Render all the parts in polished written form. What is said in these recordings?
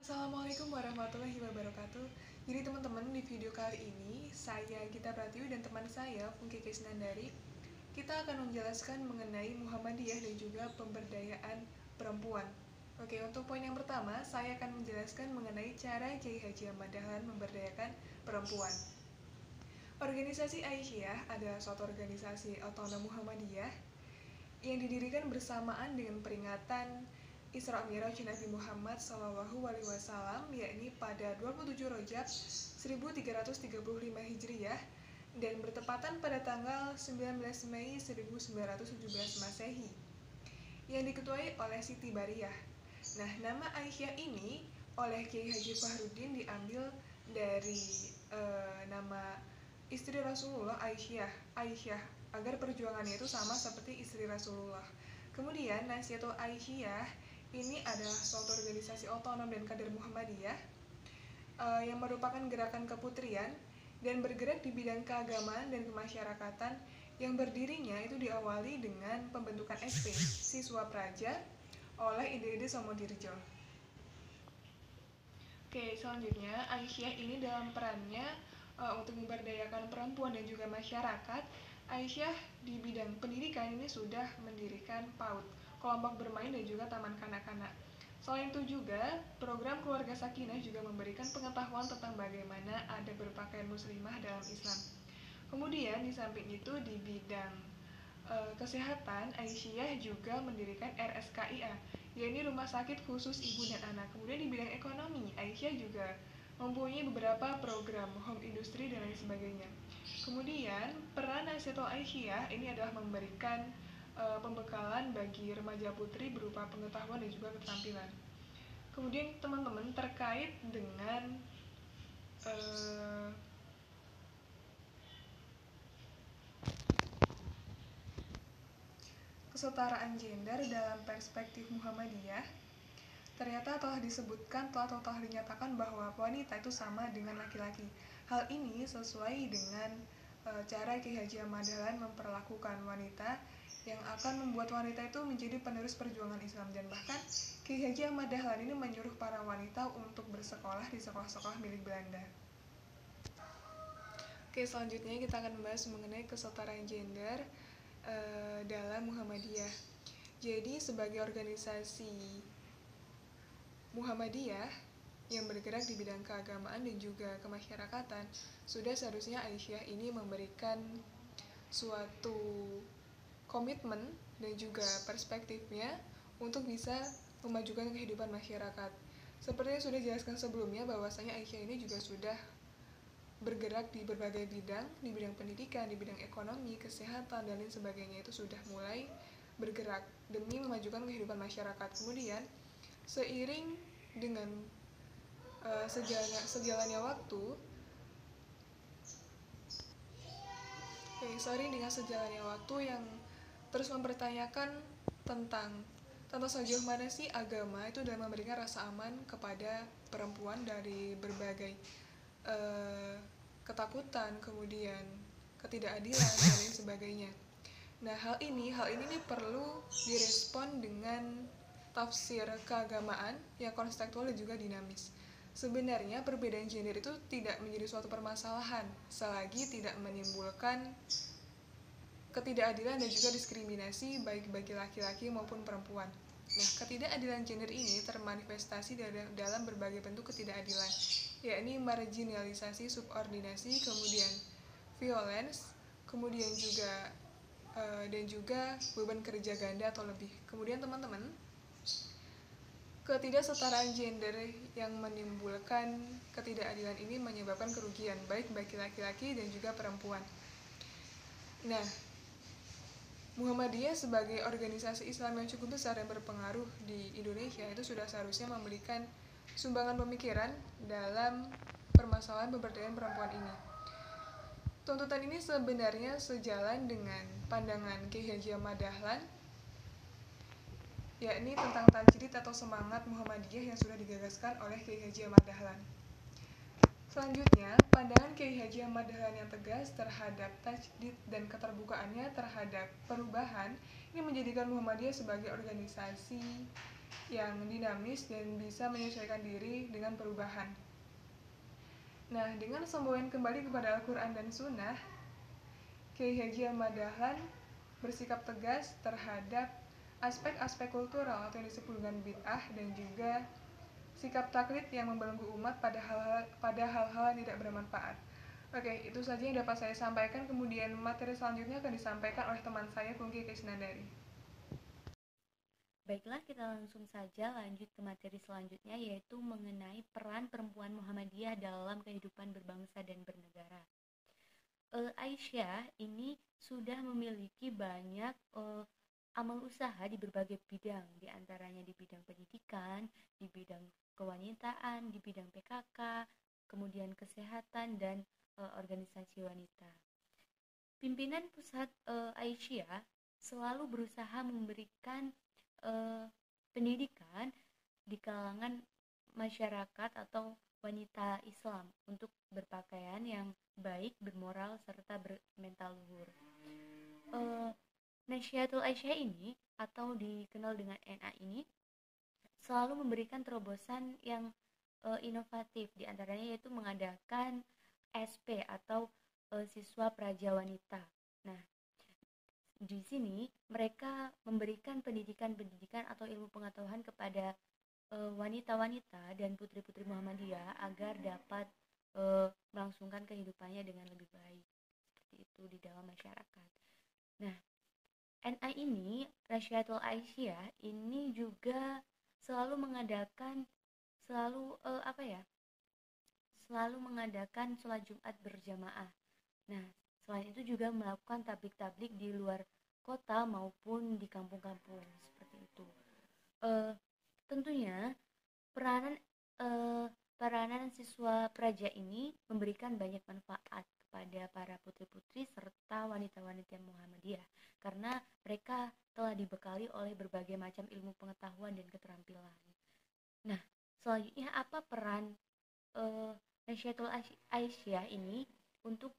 Assalamualaikum warahmatullahi wabarakatuh. Jadi teman-teman, di video kali ini saya Gita Pratiwi dan teman saya Fungki Krisnandari kita akan menjelaskan mengenai Muhammadiyah dan juga pemberdayaan perempuan. Oke, untuk poin yang pertama, saya akan menjelaskan mengenai cara Kiai Haji Ahmad Dahlan memberdayakan perempuan. Organisasi Aisyah adalah suatu organisasi otonom Muhammadiyah yang didirikan bersamaan dengan peringatan Isra Mi'raj Nabi Muhammad SAW, yakni pada 27 Rajab 1335 Hijriah dan bertepatan pada tanggal 19 Mei 1917 Masehi yang diketuai oleh Siti Bariyah. Nah, nama Aisyah ini oleh Kiai Haji Fahruddin diambil dari nama istri Rasulullah, Aisyah, agar perjuangannya itu sama seperti istri Rasulullah. Kemudian Nahdlatul Aisyah ini adalah suatu organisasi otonom dan kader Muhammadiyah yang merupakan gerakan keputrian dan bergerak di bidang keagamaan dan kemasyarakatan yang berdirinya itu diawali dengan pembentukan SP, Siswa Praja, oleh Ide-Ide Somodirjo. Oke, selanjutnya Aisyah ini dalam perannya untuk memberdayakan perempuan dan juga masyarakat. Aisyah di bidang pendidikan ini sudah mendirikan PAUD, kelompok bermain dan juga taman kanak-kanak. Selain itu juga, program Keluarga Sakinah juga memberikan pengetahuan tentang bagaimana ada berpakaian muslimah dalam Islam. Kemudian di samping itu di bidang kesehatan, Aisyah juga mendirikan RSKIA, yaitu Rumah Sakit Khusus Ibu dan Anak. Kemudian di bidang ekonomi, Aisyah juga mempunyai beberapa program home industry dan lain sebagainya. Kemudian peran Nahdlatul Aisyah ini adalah memberikan pembekalan bagi remaja putri berupa pengetahuan dan juga keterampilan. Kemudian teman-teman, terkait dengan kesetaraan gender dalam perspektif Muhammadiyah, ternyata telah disebutkan atau telah dinyatakan bahwa wanita itu sama dengan laki-laki. Hal ini sesuai dengan cara Kiai Haji Ahmad Dahlan memperlakukan wanita yang akan membuat wanita itu menjadi penerus perjuangan Islam, dan bahkan Kiai Haji Ahmad Dahlan ini menyuruh para wanita untuk bersekolah di sekolah-sekolah milik Belanda. Oke, selanjutnya kita akan membahas mengenai kesetaraan gender dalam Muhammadiyah. Jadi sebagai organisasi Muhammadiyah yang bergerak di bidang keagamaan dan juga kemasyarakatan, sudah seharusnya Aisyah ini memberikan suatu komitmen dan juga perspektifnya untuk bisa memajukan kehidupan masyarakat. Seperti yang sudah dijelaskan sebelumnya, bahwasanya Aisyah ini juga sudah bergerak di berbagai bidang, di bidang pendidikan, di bidang ekonomi, kesehatan, dan lain sebagainya, itu sudah mulai bergerak demi memajukan kehidupan masyarakat. Kemudian seiring dengan sejalannya waktu, yang terus mempertanyakan tentang sejauh mana sih agama itu dalam memberikan rasa aman kepada perempuan dari berbagai ketakutan, kemudian ketidakadilan dan lain sebagainya. Nah, hal ini perlu direspon dengan tafsir keagamaan yang kontekstual dan juga dinamis. Sebenarnya perbedaan gender itu tidak menjadi suatu permasalahan selagi tidak menimbulkan ketidakadilan dan juga diskriminasi baik bagi laki-laki maupun perempuan. Nah, ketidakadilan gender ini termanifestasi dalam berbagai bentuk ketidakadilan, yakni marginalisasi, subordinasi, kemudian violence, kemudian juga dan juga beban kerja ganda atau lebih. Kemudian teman-teman, ketidaksetaraan gender yang menimbulkan ketidakadilan ini menyebabkan kerugian baik bagi laki-laki dan juga perempuan. Nah, Muhammadiyah sebagai organisasi Islam yang cukup besar dan berpengaruh di Indonesia itu sudah seharusnya memberikan sumbangan pemikiran dalam permasalahan pemberdayaan perempuan ini. Tuntutan ini sebenarnya sejalan dengan pandangan Kiai Haji Ahmad Dahlan, yakni tentang tajdid atau semangat Muhammadiyah yang sudah digagaskan oleh Kiai Haji Ahmad Dahlan. Selanjutnya, pandangan Kiai Haji Ahmad Dahlan yang tegas terhadap tajdid dan keterbukaannya terhadap perubahan ini menjadikan Muhammadiyah sebagai organisasi yang dinamis dan bisa menyesuaikan diri dengan perubahan. Nah, dengan semboyan kembali kepada Al-Quran dan Sunnah, Kiai Haji Ahmad Dahlan bersikap tegas terhadap aspek-aspek kultural atau yang disebut dengan bid'ah dan juga sikap taklid yang membelenggu umat pada hal-hal yang tidak bermanfaat. Oke, itu saja yang dapat saya sampaikan. Kemudian materi selanjutnya akan disampaikan oleh teman saya, Pungki Krisnandari. Baiklah, kita langsung saja lanjut ke materi selanjutnya, yaitu mengenai peran perempuan Muhammadiyah dalam kehidupan berbangsa dan bernegara. Aisyah ini sudah memiliki banyak amal usaha di berbagai bidang, diantaranya di bidang pendidikan, di bidang kewanitaan, di bidang PKK, kemudian kesehatan, dan organisasi wanita. Pimpinan pusat Aisyah selalu berusaha memberikan pendidikan di kalangan masyarakat atau wanita Islam untuk berpakaian yang baik, bermoral, serta bermental luhur. Nasyiatul Aisyah ini atau dikenal dengan NA ini selalu memberikan terobosan yang inovatif, diantaranya yaitu mengadakan SP atau siswa praja wanita. Nah, di sini mereka memberikan pendidikan atau ilmu pengetahuan kepada wanita-wanita dan putri-putri Muhammadiyah agar dapat melangsungkan kehidupannya dengan lebih baik, seperti itu di dalam masyarakat. Nah, NA ini, Nasyiatul Aisyah ini juga selalu mengadakan selalu mengadakan sholat Jumat berjamaah. Nah, selain itu juga melakukan tablik-tablik di luar kota maupun di kampung-kampung, seperti itu. Tentunya peranan peranan siswa praja ini memberikan banyak manfaat kepada para putri-putri serta wanita-wanita Muhammadiyah, karena mereka telah dibekali oleh berbagai macam ilmu pengetahuan dan keterampilan. Nah, selanjutnya apa peran Nasyiatul Aisyah ini untuk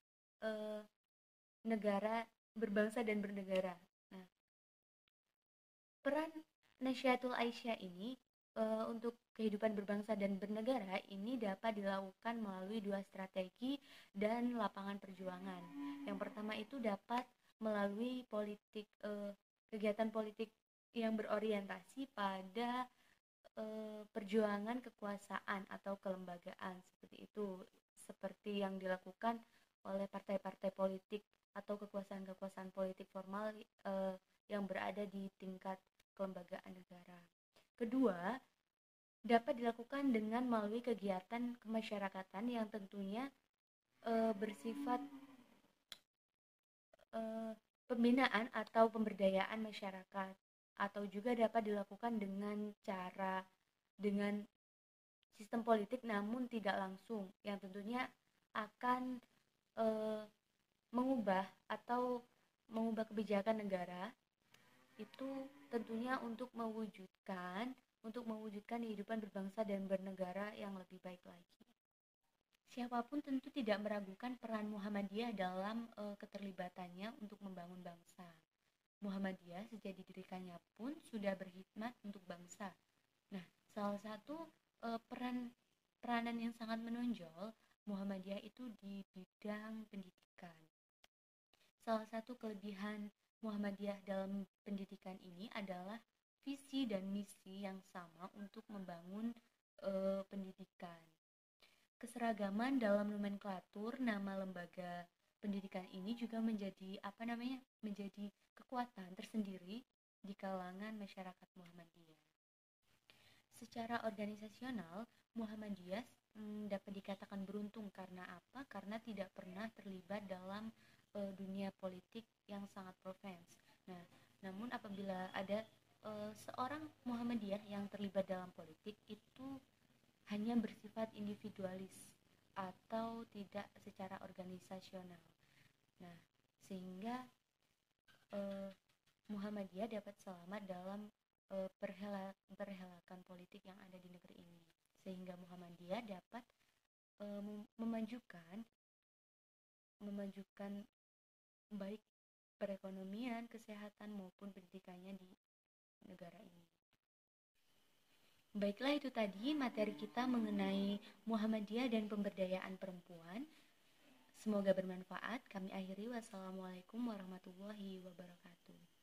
negara berbangsa dan bernegara? Nah, peran Nasyiatul Aisyah ini untuk kehidupan berbangsa dan bernegara ini dapat dilakukan melalui dua strategi dan lapangan perjuangan. Yang pertama itu dapat melalui kegiatan politik yang berorientasi pada perjuangan kekuasaan atau kelembagaan, seperti itu, seperti yang dilakukan oleh partai-partai politik atau kekuasaan-kekuasaan politik formal yang berada di tingkat kelembagaan negara. Kedua, dapat dilakukan dengan melalui kegiatan kemasyarakatan yang tentunya bersifat pembinaan atau pemberdayaan masyarakat, atau juga dapat dilakukan dengan sistem politik namun tidak langsung, yang tentunya akan mengubah kebijakan negara, itu tentunya untuk mewujudkan kehidupan berbangsa dan bernegara yang lebih baik lagi. Siapapun tentu tidak meragukan peran Muhammadiyah dalam keterlibatannya untuk membangun bangsa. Muhammadiyah sejak didirikannya pun sudah berkhidmat untuk bangsa. Nah, salah satu peranan yang sangat menonjol Muhammadiyah itu di bidang pendidikan. Salah satu kelebihan Muhammadiyah dalam pendidikan ini adalah visi dan misi yang sama untuk membangun pendidikan. Keseragaman dalam nomenklatur nama lembaga pendidikan ini juga menjadi kekuatan tersendiri di kalangan masyarakat Muhammadiyah. Secara organisasional, Muhammadiyah dapat dikatakan beruntung karena apa? Karena tidak pernah terlibat dalam dunia politik yang sangat provins. Nah, namun apabila ada seorang Muhammadiyah yang terlibat dalam politik, itu hanya bersifat individualis atau tidak secara organisasional. Nah, sehingga Muhammadiyah dapat selamat dalam perhelakan politik yang ada di negeri ini, sehingga Muhammadiyah dapat memajukan baik perekonomian, kesehatan maupun pendidikannya di negara ini. Baiklah, itu tadi materi kita mengenai Muhammadiyah dan pemberdayaan perempuan. Semoga bermanfaat. Kami akhiri. Wassalamualaikum warahmatullahi wabarakatuh.